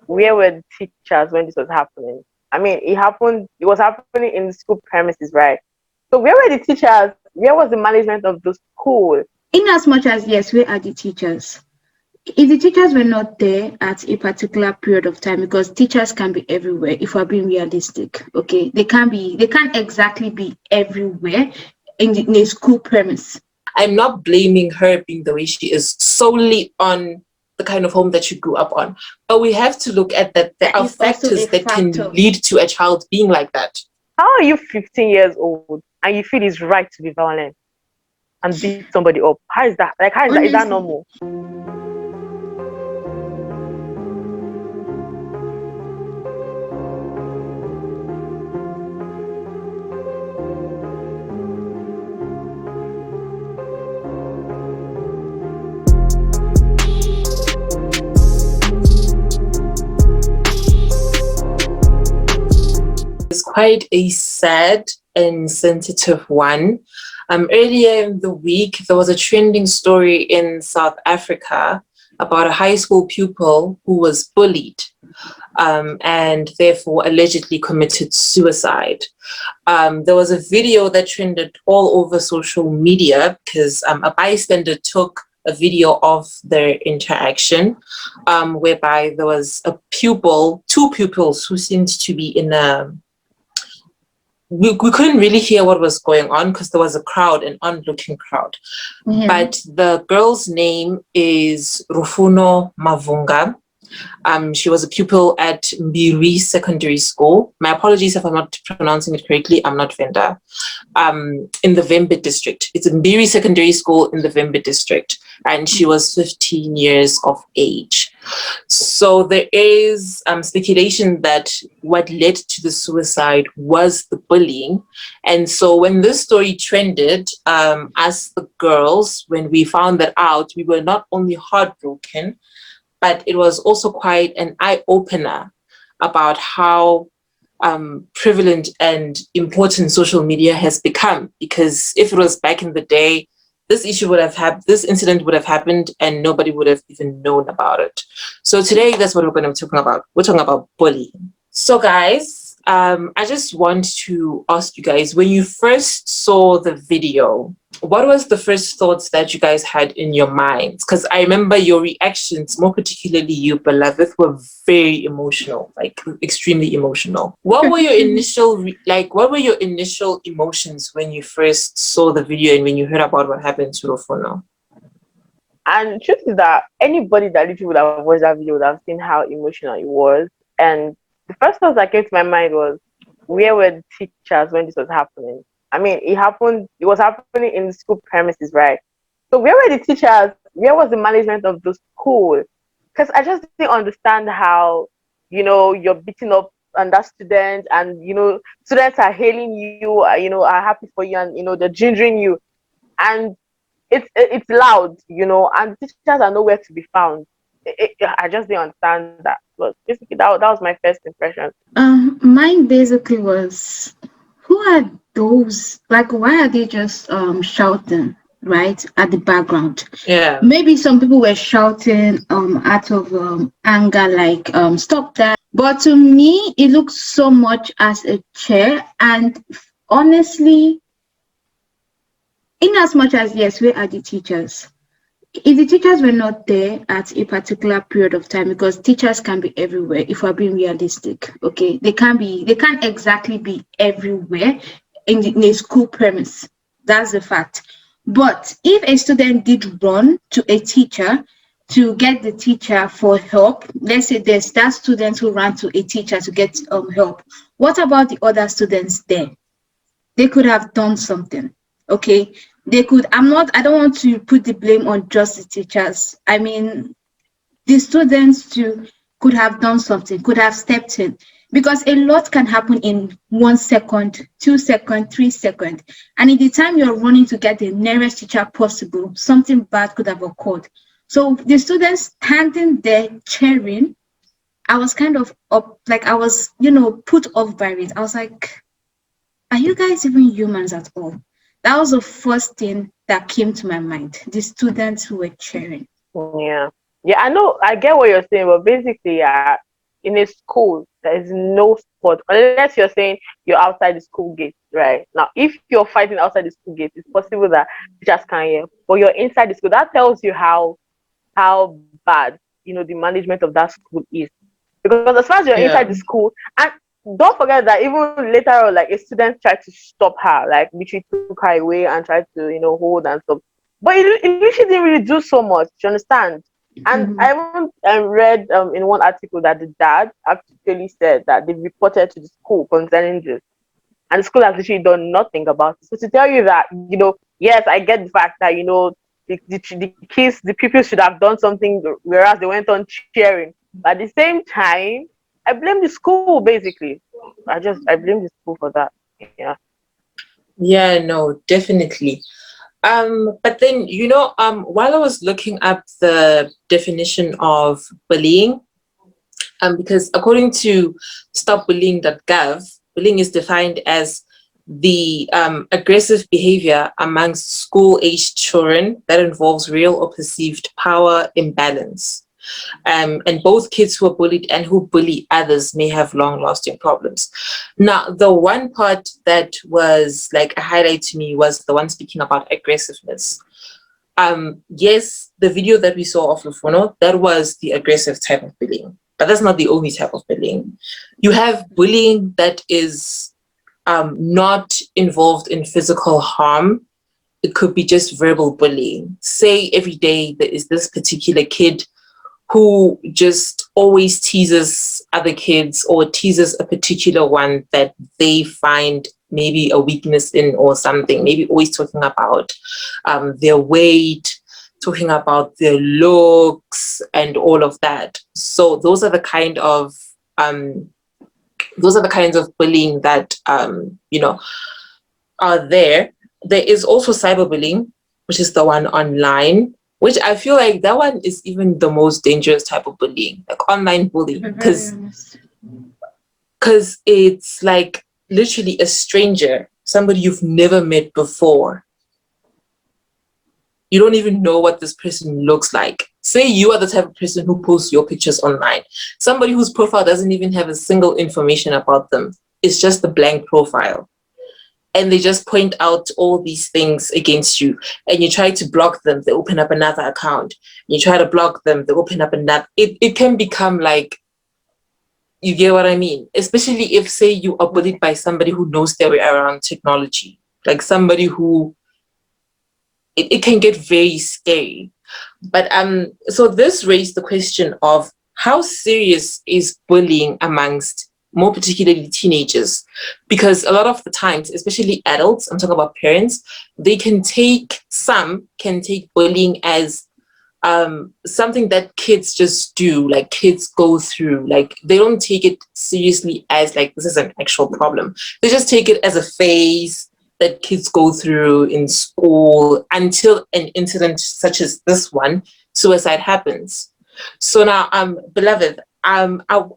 where were the teachers when this was happening? I mean, it was happening in school premises, right? So where were the teachers? Where was the management of the school? In as much as, yes, where are the teachers? If the teachers were not there at a particular period of time, because teachers can be everywhere if we're being realistic, okay? They can't exactly be everywhere in a school premise. I'm not blaming her being the way she is solely on the kind of home that she grew up on. But we have to look at that there That are is also a factors that can factor. lead to a child being like that. How are you 15 years old and you feel it's right to be violent and beat somebody up? How is that? Like, how is that? Is that Honestly, normal? It's quite a sad and sensitive one. Earlier in the week, there was a trending story in South Africa about a high school pupil who was bullied and therefore allegedly committed suicide. There was a video that trended all over social media because a bystander took a video of their interaction, whereby there was two pupils who seemed to be in a we couldn't really hear what was going on because there was a crowd, an onlooking crowd. yeah. But the girl's name is Lufuno Mavunga. She was a pupil at Mbiri Secondary School. My apologies if I'm not pronouncing it correctly. I'm not Venda. In the Vembe district. It's Mbiri Secondary School in the Vembe district. And she was 15 years of age. So there is speculation that what led to the suicide was the bullying. And so when this story trended, as the girls, when we found that out, we were not only heartbroken, but it was also quite an eye-opener about how prevalent and important social media has become. Because if it was back in the day, this incident would have happened and nobody would have even known about it. So today, that's what we're going to be talking about. We're talking about bullying. So guys, I just want to ask you guys, when you first saw the video, what was the first thoughts that you guys had in your minds? Because I remember your reactions, more particularly you, beloved, were very emotional, like extremely emotional. What were your what were your initial emotions when you first saw the video and when you heard about what happened to Lufuno? And the truth is that anybody that literally would have watched that video would have seen how emotional it was. And the first thought that came to my mind was, where were the teachers when this was happening? I mean, it was happening in school premises, right? So where were the teachers? Where was the management of the school? Because I just didn't understand how, you're beating up on that student, and students are hailing you, are happy for you, and they're gingering you, and it's loud, and teachers are nowhere to be found. I just didn't understand that. But basically, that was my first impression. Mine basically was, who are those? Like, why are they just shouting right at the background? Yeah. Maybe some people were shouting out of anger, like stop that. But to me, it looks so much as a chair. And honestly, in as much as, yes, where are the teachers? If the teachers were not there at a particular period of time, because teachers can be everywhere if we're being realistic, okay? They can't exactly be everywhere in a school premise. That's the fact. But if a student did run to a teacher to get the teacher for help, let's say there's that student who ran to a teacher to get help, what about the other students there? They could have done something, okay? I don't want to put the blame on just the teachers. I mean, the students too could have done something, could have stepped in, because a lot can happen in 1 second, 2 seconds, 3 seconds. And in the time you're running to get the nearest teacher possible, something bad could have occurred. So the students standing there cheering, I was kind of I was, put off by it. I was like, are you guys even humans at all? That was the first thing that came to my mind. The students who were cheering. Yeah, I know. I get what you're saying, but basically, in a school, there is no sport unless you're saying you're outside the school gate, right? Now, if you're fighting outside the school gate, it's possible that teachers can't hear, but you're inside the school. That tells you how bad the management of that school is. Because as far as you're inside Yeah. the school, and don't forget that even later on, like a student tried to stop her, like literally took her away and tried to hold and stuff. But it literally didn't really do so much. You understand? And Mm-hmm. I even read in one article that the dad actually said that they reported to the school concerning this, and the school has literally done nothing about it. So to tell you that, yes, I get the fact that the kids, the people should have done something, whereas they went on cheering. But at the same time, I blame the school basically. I blame the school for that. Yeah. Yeah, no, definitely. But then, while I was looking up the definition of bullying, because according to stopbullying.gov, bullying is defined as the aggressive behavior amongst school-aged children that involves real or perceived power imbalance. And both kids who are bullied and who bully others may have long-lasting problems. Now, the one part that was like a highlight to me was the one speaking about aggressiveness. Yes, the video that we saw of Lufuno, that was the aggressive type of bullying, but that's not the only type of bullying. You have bullying that is not involved in physical harm. It could be just verbal bullying. Say every day there is this particular kid who just always teases other kids or teases a particular one that they find maybe a weakness in or something, maybe always talking about their weight, talking about their looks and all of that. So those are the kind of bullying that are there. There is also cyberbullying, which is the one online, which I feel like that one is even the most dangerous type of bullying, like online bullying, To be very honest. because it's like literally a stranger, somebody you've never met before. You don't even know what this person looks like. Say you are the type of person who posts your pictures online. Somebody whose profile doesn't even have a single information about them. It's just a blank profile. And they just point out all these things against you. And you try to block them, they open up another account. You try to block them, they open up another. It can become like, you get what I mean? Especially if, say, you are bullied by somebody who knows their way around technology. Like somebody who, it can get very scary. But so this raised the question of how serious is bullying amongst more particularly teenagers? Because a lot of the times, especially adults, I'm talking about parents, some can take bullying as something that kids just do, like kids go through. Like they don't take it seriously as like this is an actual problem. They just take it as a phase that kids go through in school until an incident such as this one, suicide, happens. So now, beloved, I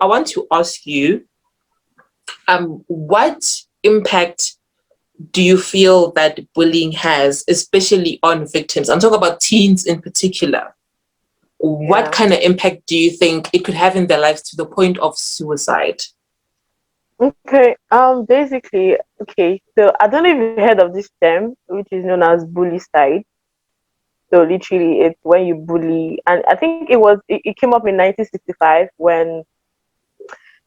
want to ask you, what impact do you feel that bullying has, especially on victims? I'm talking about teens in particular. What Yeah. kind of impact do you think it could have in their lives to the point of suicide? Okay. Basically, okay. So I don't know if you heard of this term, which is known as bully side. So literally, it's when you bully, and I think it came up in 1965 when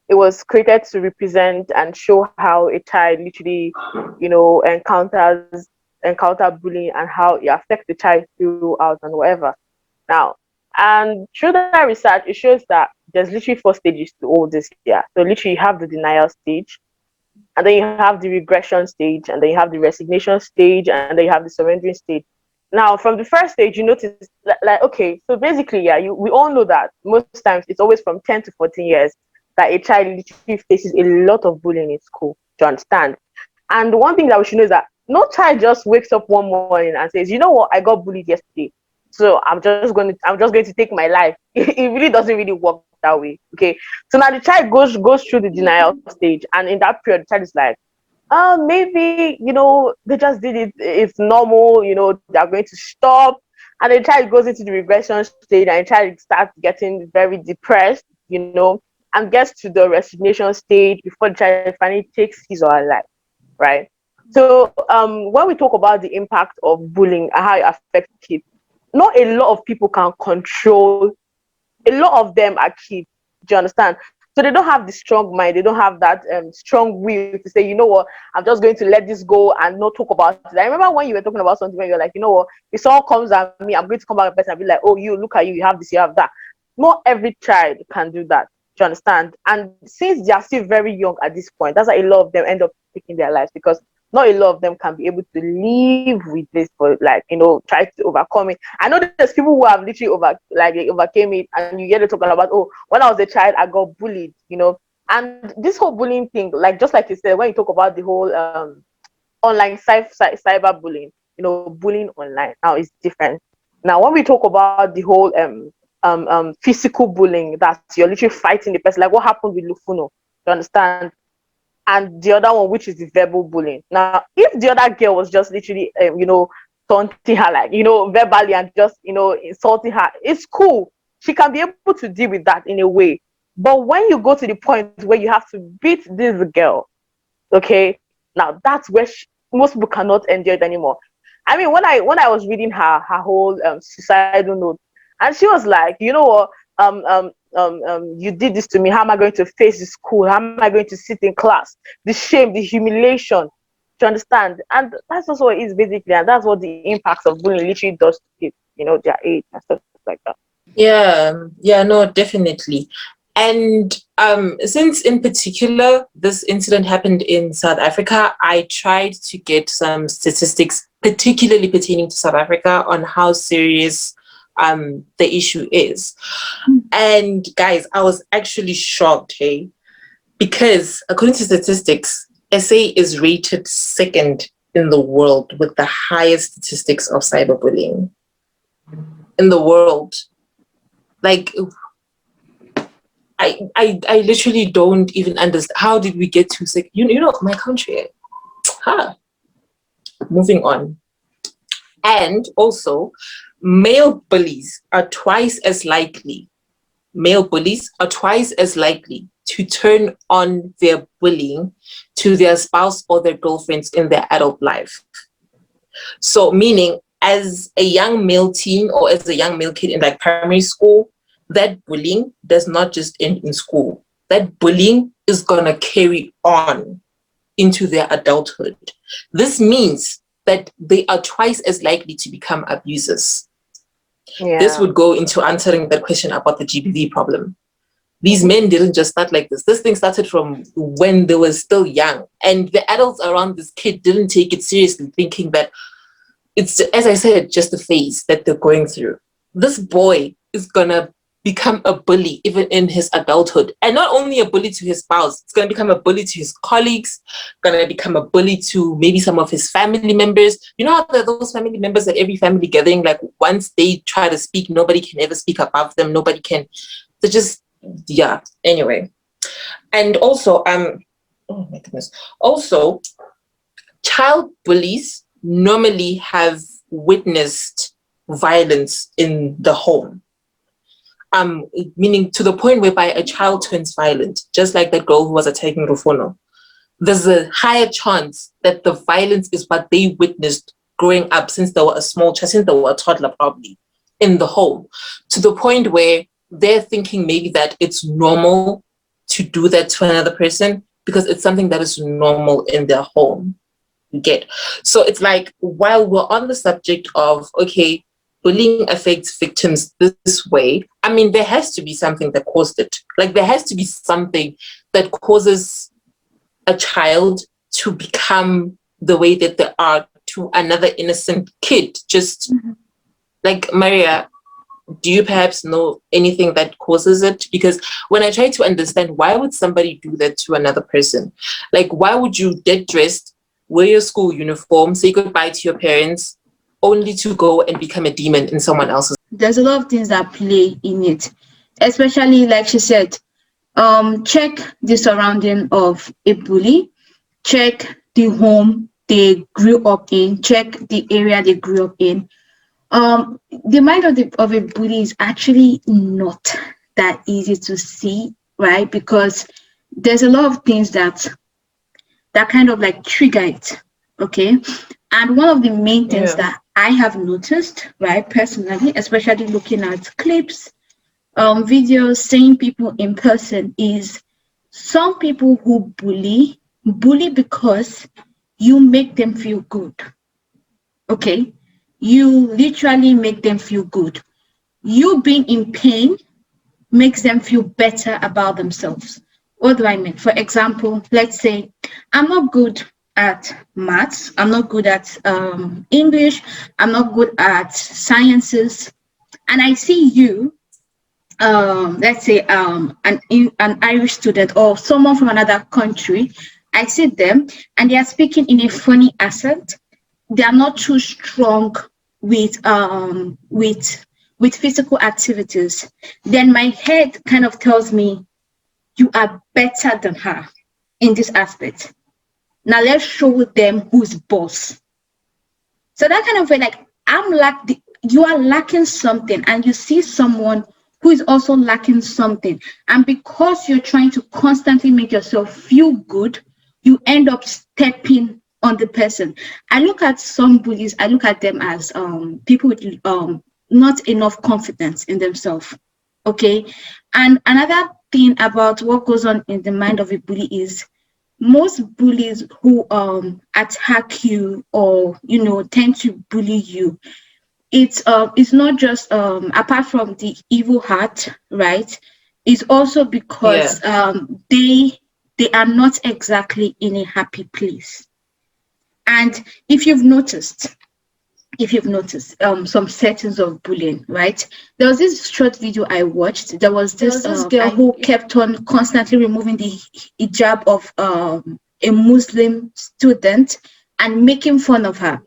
it was created to represent and show how a child literally, encounter bullying and how it affects the child throughout and whatever. Now, and through that research, it shows that there's literally four stages to all this. Yeah. So literally, you have the denial stage, and then you have the regression stage, and then you have the resignation stage, and then you have the surrendering stage. Now, from the first stage, you notice like okay, so basically, yeah, we all know that most times it's always from 10 to 14 years that a child literally faces a lot of bullying in school. To understand? And the one thing that we should know is that no child just wakes up one morning and says, "You know what? I got bullied yesterday, so I'm just going to take my life." It really doesn't really work that way. Okay, so now the child goes through the denial stage, and in that period, the child is like, maybe they just did it. It's normal. They're going to stop, and the child goes into the regression stage, and the child starts getting very depressed. and gets to the resignation stage before the child finally takes his or her life, right? So when we talk about the impact of bullying and how it affects kids, not a lot of people can control. A lot of them are kids. Do you understand? So they don't have the strong mind. They don't have that strong will to say, you know what, I'm just going to let this go and not talk about it. I remember when you were talking about something when you're like, you know what, if someone comes at me, I'm going to come back and be like, oh, you look at you, you have this, you have that. Not every child can do that. Do you understand? And since they are still very young at this point, that's why a lot of them end up taking their lives, because not a lot of them can be able to live with this for, like, try to overcome it. I know there's people who have literally they overcame it, and you hear them talking about, oh, when I was a child I got bullied. And this whole bullying thing, like, just like you said, when you talk about the whole online cyber bullying, bullying online now is different. Now when we talk about the whole physical bullying, that you're literally fighting the person, like what happened with Lufuno, you understand? And the other one, which is the verbal bullying. Now, if the other girl was just literally, taunting her, like, verbally, and just, insulting her, it's cool. She can be able to deal with that in a way. But when you go to the point where you have to beat this girl, okay, now that's where most people cannot endure it anymore. I mean, when I was reading her whole suicidal note, and she was like, you know what, you did this to me. How am I going to face the school? How am I going to sit in class? The shame, the humiliation. To understand, and that's also what it is basically, and that's what the impacts of bullying literally does to kids, their age and stuff like that. Yeah, no, definitely. And since in particular this incident happened in South Africa, I tried to get some statistics, particularly pertaining to South Africa, on how serious the issue is. And guys, I was actually shocked, hey, because according to statistics, SA is rated second in the world with the highest statistics of cyberbullying in the world. Like, I literally don't even understand. How did we get to second? My country. Moving on. And also, male bullies are twice as likely to turn on their bullying to their spouse or their girlfriends in their adult life. So meaning, as a young male teen or as a young male kid in like primary school, that bullying does not just end in school. That bullying is gonna carry on into their adulthood. This means that they are twice as likely to become abusers. Yeah. This would go into answering that question about the GBV problem. These men didn't just start like this. This thing started from when they were still young. And the adults around this kid didn't take it seriously, thinking that it's, as I said, just a phase that they're going through. This boy is going to become a bully even in his adulthood. And not only a bully to his spouse, it's going to become a bully to his colleagues, going to become a bully to maybe some of his family members. You know how there are those family members at every family gathering, like once they try to speak, nobody can ever speak above them. Nobody can. They're just, yeah, anyway. And also, oh my goodness. Also, child bullies normally have witnessed violence in the home. Meaning to the point whereby a child turns violent, just like that girl who was attacking Lufuno. There's a higher chance that the violence is what they witnessed growing up since they were a small child, since they were a toddler probably, in the home, to the point where they're thinking maybe that it's normal to do that to another person because it's something that is normal in their home. You get? So it's like, while we're on the subject of, okay, bullying affects victims this way, I mean, there has to be something that caused it. Like, there has to be something that causes a child to become the way that they are to another innocent kid. Just like, Maria, do you perhaps know anything that causes it? Because when I try to understand, why would somebody do that to another person? Like, why would you get dressed, wear your school uniform, say goodbye to your parents, only to go and become a demon in someone else's? There's a lot of things that play in it, especially like she said, check the surrounding of a bully, check the home they grew up in, check the area they grew up in. The mind of a bully is actually not that easy to see right? Because there's a lot of things that kind of like trigger it. Okay. And one of the main things Yeah. that I have noticed, right, personally, especially looking at clips, videos, seeing people in person, is some people who bully because you make them feel good. Okay. You literally make them feel good. You being in pain makes them feel better about themselves. What do I mean? For example, let's say I'm not good at maths, I'm not good at English, I'm not good at sciences, and I see you, let's say an Irish student or someone from another country. I see them and they are speaking in a funny accent. They are not too strong with with physical activities. Then my head kind of tells me you are better than her in this aspect. Now let's show them who's boss. So that kind of way, like you are lacking something, and you see someone who is also lacking something, and because you're trying to constantly make yourself feel good, you end up stepping on the person. I look at some bullies. I look at them as people with not enough confidence in themselves. Okay, and another thing about what goes on in the mind of a bully is most bullies who attack you or tend to bully you, it's not just apart from the evil heart, right? It's also Yeah. because they are not exactly in a happy place. And if you've noticed, some settings of bullying, right? There was this short video I watched. There was this girl who kept on constantly removing the hijab of a Muslim student and making fun of her.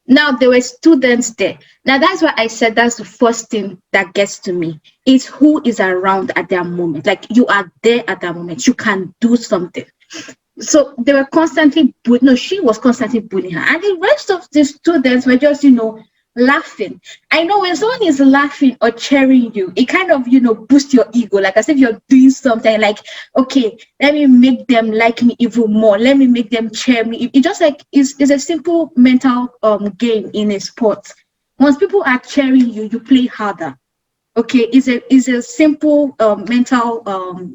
Now there were students there. Now that's why I said that's the first thing that gets to me is who is around at that moment. Like you are there at that moment. You can do something. So they were constantly no, she was constantly bullying her, and the rest of the students were just laughing. I know when someone is laughing or cheering you, it kind of boosts your ego, like as if you're doing something like, okay, let me make them like me even more, let me make them cheer me. It just like is a simple mental game in a sport. Once people are cheering you, you play harder. Okay, is a simple mental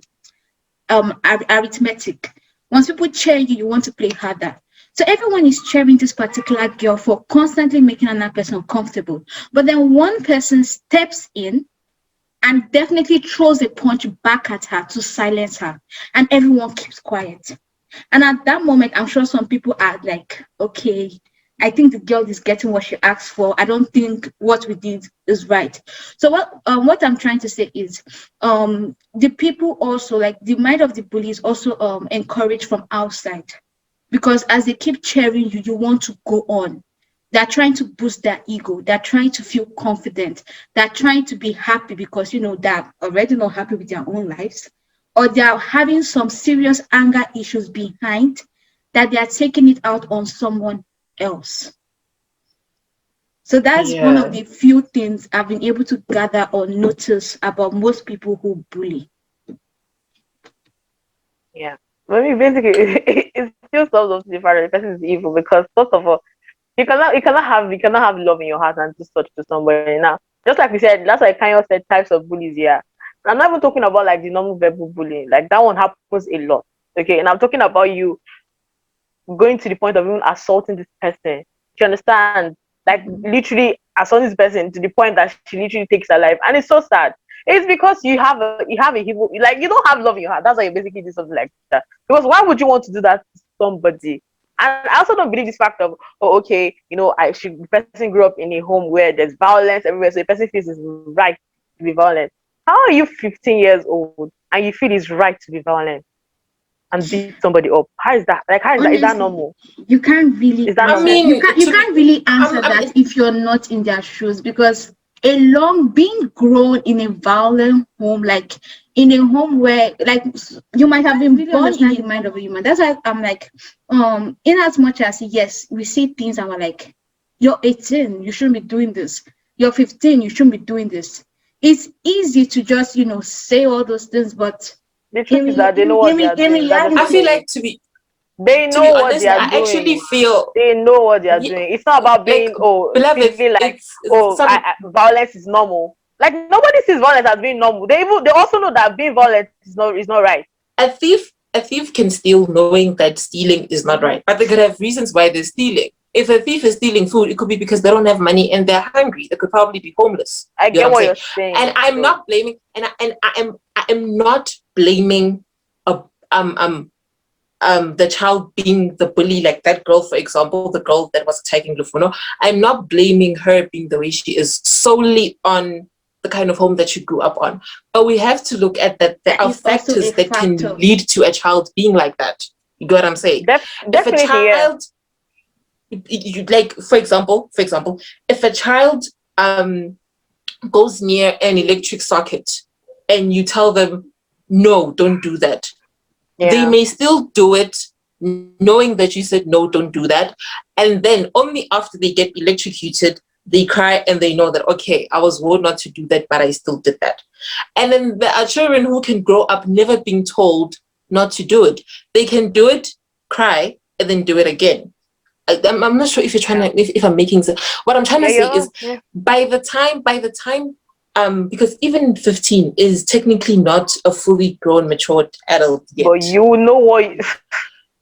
arithmetic. Once people cheer you, you want to play harder. So everyone is cheering this particular girl for constantly making another person uncomfortable. But then one person steps in and definitely throws a punch back at her to silence her. And everyone keeps quiet. And at that moment, I'm sure some people are like, okay, I think the girl is getting what she asked for. I don't think what we did is right. So what I'm trying to say is the people also, like the mind of the bully is also encouraged from outside, because as they keep cheering you, you want to go on. They're trying to boost their ego. They're trying to feel confident. They're trying to be happy because they're already not happy with their own lives, or they're having some serious anger issues behind that they are taking it out on someone else. So that's one of Yeah. the few things I've been able to gather or notice about most people who bully. Yeah. But me, basically, it still solves up to the fact that the person is evil because first of all, you cannot have love in your heart and do such to somebody. Now, just like we said, that's like kind of said types of bullies. Yeah, I'm not even talking about like the normal verbal bullying. Like that one happens a lot. Okay, and I'm talking about you going to the point of even assaulting this person. Do you understand? Like literally assaulting this person to the point that she literally takes her life, and it's so sad. It's because you have a evil, like you don't have love in your heart. That's why you basically do something like that. Because why would you want to do that to somebody? And I also don't believe this fact of, oh, okay, the person grew up in a home where there's violence everywhere, so the person feels it's right to be violent. How are you 15 years old and you feel it's right to be violent and beat somebody up? How is that? Like, how is that? Is that Honestly, normal? you can't really Is that I answer. normal? mean, You to be, can't really answer I'm, that if you're not in their shoes, because being grown in a violent home, like in a home where like you might have been born in the mind of a human. That's why I'm like, in as much as yes, we see things and we're like, you're 18, you shouldn't be doing this. You're 15, you shouldn't be doing this. It's easy to just say all those things, but The truth is that they know what they are doing. You That's just haven't I the feel truth. like They to be know what they honest, are I actually doing. feel They know what they are yeah, doing. It's not about like being beloved, feeling like it's some violence is normal. Like nobody sees violence as being normal. They also know that being violent is not right. a thief can steal knowing that stealing is not right, but they could have reasons why they're stealing. If a thief is stealing food, it could be because they don't have money and they're hungry. They could probably be homeless. I You know get what I'm what saying? you're And saying, I'm though. not blaming, and I am not blaming a the child being the bully, like that girl, for example, the girl that was attacking Lufuno. I'm not blaming her being the way she is solely on the kind of home that she grew up on. But we have to look at that there That are is also a factors that can factor. lead to a child being like that. You get what I'm saying? If a Definitely, yeah. child, like for example, if a child goes near an electric socket and you tell them, no, don't do that, they Yeah. may still do it knowing that you said no, don't do that, and then only after they get electrocuted they cry and they know that, okay, I was warned not to do that but I still did that. And then there are children who can grow up never being told not to do it. They can do it, cry, and then do it again. I'm not sure if you're trying Yeah. to, if I'm making sense. What I'm trying Yeah, to say is, yeah. by the time because even 15 is technically not a fully grown matured adult But yet. you know what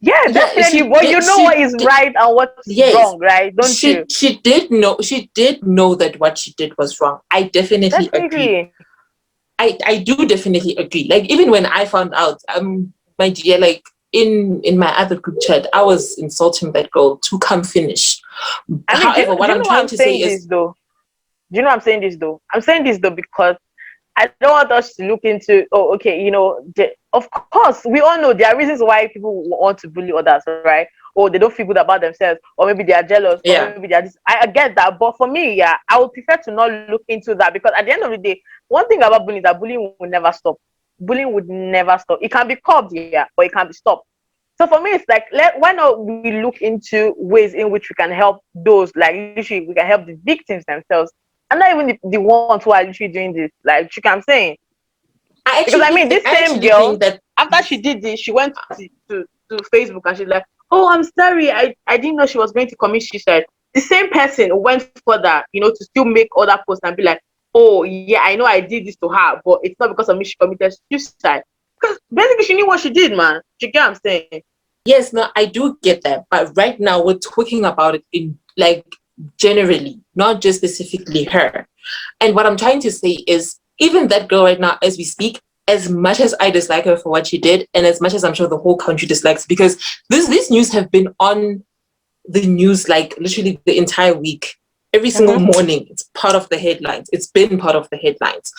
yeah, Yeah, definitely. she But you did. know what is right and what is Yes, wrong, right? Don't you? she did know that what she did was wrong. I definitely agree. Definitely. I do definitely agree. Like even when I found out, my dear, like in my other group chat, I was insulting that girl to come finish. I mean, However, what do you I'm know why trying I'm to say saying is, this though? Do you know I'm saying this though? I'm saying this though because I don't want us to look into, oh, okay, of course, we all know there are reasons why people want to bully others, right? Or they don't feel good about themselves, or maybe they are jealous, or yeah, maybe they are this. I get that. But for me, yeah, I would prefer to not look into that because at the end of the day, one thing about bullying is that bullying will never stop. Bullying would never stop. It can be curbed, yeah, or it can be stopped. So for me, it's like, why not we look into ways in which we can help those, like literally, we can help the victims themselves and not even the ones who are literally doing this. Like, you I'm saying, I because I actually mean, think this I same actually girl, think that after she did this, she went to Facebook and she's like, "Oh, I'm sorry, I didn't know she was going to commit suicide." The same person went further, to still make other posts and be like, "Oh, yeah, I know I did this to her, but it's not because of me she committed suicide." Because basically, she knew what she did, man. You get what I'm saying? yes, no, I do get that, but right now we're talking about it in like generally, not just specifically her. And what I'm trying to say is, even that girl right now, as we speak, as much as I dislike her for what she did, and as much as I'm sure the whole country dislikes, because these news have been on the news like literally the entire week. Every single Mm-hmm. morning, it's part of the headlines. It's been part of the headlines.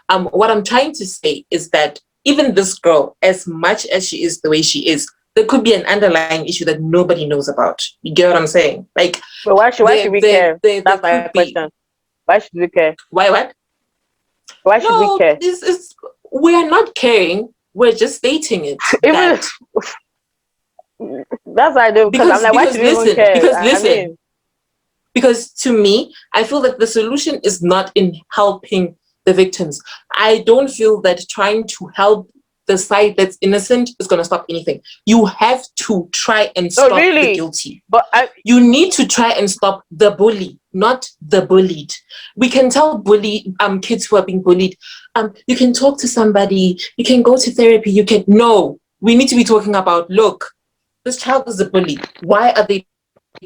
What I'm trying to say is that even this girl, as much as she is the way she is, there could be an underlying issue that nobody knows about. You get what I'm saying? Like But why should we care? there That's my could be. question. Why should we care? Why what? Why should we No, care? this is we are not caring. We're just stating it Even that that's why I do, because I'm because like, why because should we even listen, care? because I listen, mean, because to me, I feel that the solution is not in helping the victims. I don't feel that trying to help the side that's innocent is going to stop anything. You have to try and no, stop the really. guilty. But You need to try and stop the bully, not the bullied. We can tell kids who are being bullied, you can talk to somebody, you can go to therapy, you can no. We need to be talking about, look, this child is a bully. Why are they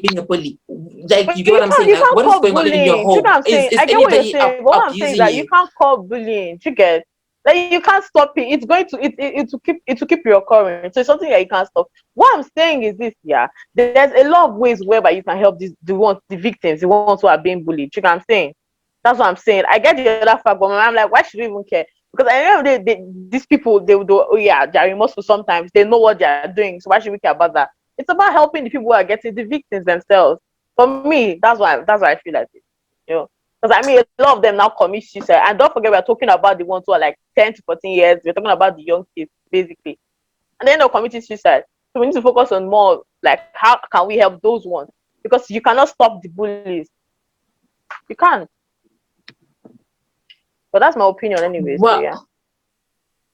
being a bully? Like, but you get what I'm saying? you Like, can't what is call going on in your bullying. You know home? what I'm Is saying? is I get what you're anybody saying, but what I'm saying is abusing that you you? can't call bullying. You get, like, you can't stop it. It's going to it will keep reoccurring. So it's something that you can't stop. What I'm saying is this, yeah. There's a lot of ways whereby you can help the victims, the ones who are being bullied. You know what I'm saying? That's what I'm saying. I get the other fact, but I'm like, why should we even care? Because I know these people, they will do, oh yeah, they're remorseful sometimes. They know what they are doing. So why should we care about that? It's about helping the people who are getting the victims themselves. For me, that's why I feel like it. You know, because I mean, a lot of them now commit suicide, and don't forget we're talking about the ones who are like 10 to 14 years. We're talking about the young kids basically, and then they're committing suicide. So we need to focus on more like how can we help those ones, because you cannot stop the bullies. You can't. But that's my opinion anyway. So yeah. Well,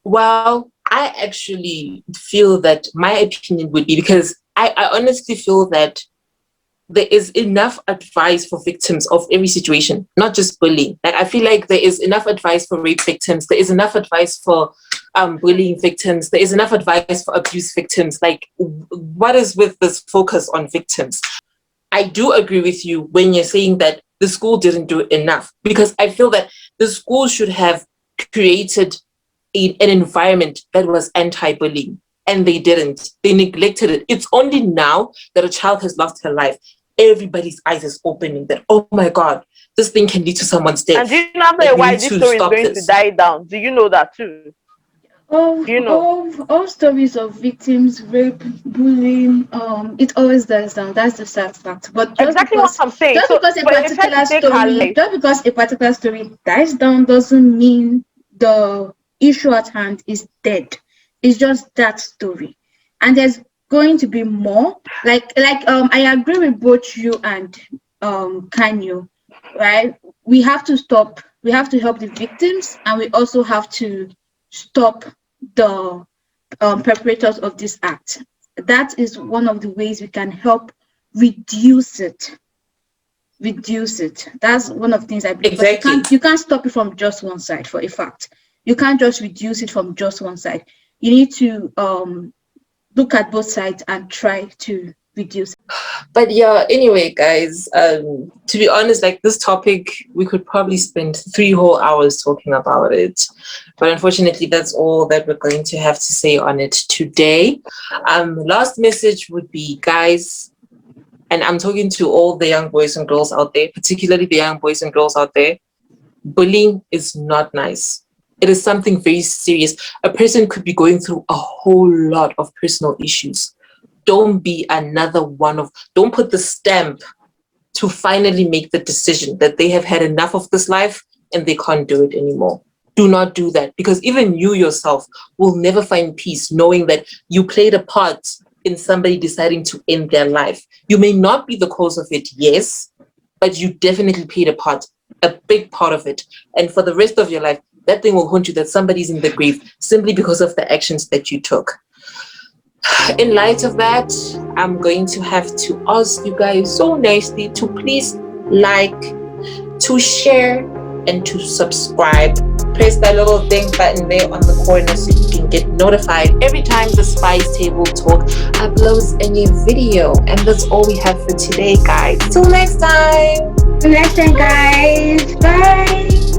well, I actually feel that my opinion would be, because I honestly feel that there is enough advice for victims of every situation, not just bullying. Like, I feel like there is enough advice for rape victims. There is enough advice for bullying victims. There is enough advice for abuse victims. Like, what is with this focus on victims? I do agree with you when you're saying that the school didn't do enough, because I feel that the school should have created an environment that was anti-bullying, and they didn't. They neglected it. It's only now that a child has lost her life, everybody's eyes is opening that, oh my God, this thing can lead to someone's death. And do you know Like, we why need this to story is stop going to this. die down? Do you know that too? Do you know? All stories of victims, rape, bullying, it always dies down. That's the sad fact. But Exactly what I'm saying. just So because a for a child to take her life, just because a particular story dies down doesn't mean the issue at hand is dead. It's just that story, and there's going to be more. I agree with both you and Kanyo, right? We have to stop. We have to help the victims, and we also have to stop the perpetrators of this act. That is one of the ways we can help reduce it. That's one of the things I believe. Exactly. But you can't stop it from just one side, for a fact. You can't just reduce it from just one side. You need to look at both sides and try to reduce it. But yeah, anyway, guys, to be honest, like, this topic, we could probably spend 3 whole hours talking about it. But unfortunately, that's all that we're going to have to say on it today. Last message would be, guys, and I'm talking to all the young boys and girls out there, particularly the young boys and girls out there, bullying is not nice. It is something very serious. A person could be going through a whole lot of personal issues. Don't be another one of, don't put the stamp to finally make the decision that they have had enough of this life and they can't do it anymore. Do not do that, because even you yourself will never find peace knowing that you played a part in somebody deciding to end their life. You may not be the cause of it, yes, but you definitely played a part, a big part of it. And for the rest of your life, that thing will haunt you that somebody's in the grave simply because of the actions that you took. In light of that, I'm going to have to ask you guys so nicely to please like, to share, and to subscribe. Press that little thing button there on the corner so you can get notified every time the Spice Table Talk uploads a new video. And that's all we have for today, guys. Till next time. Till next time, guys. Bye.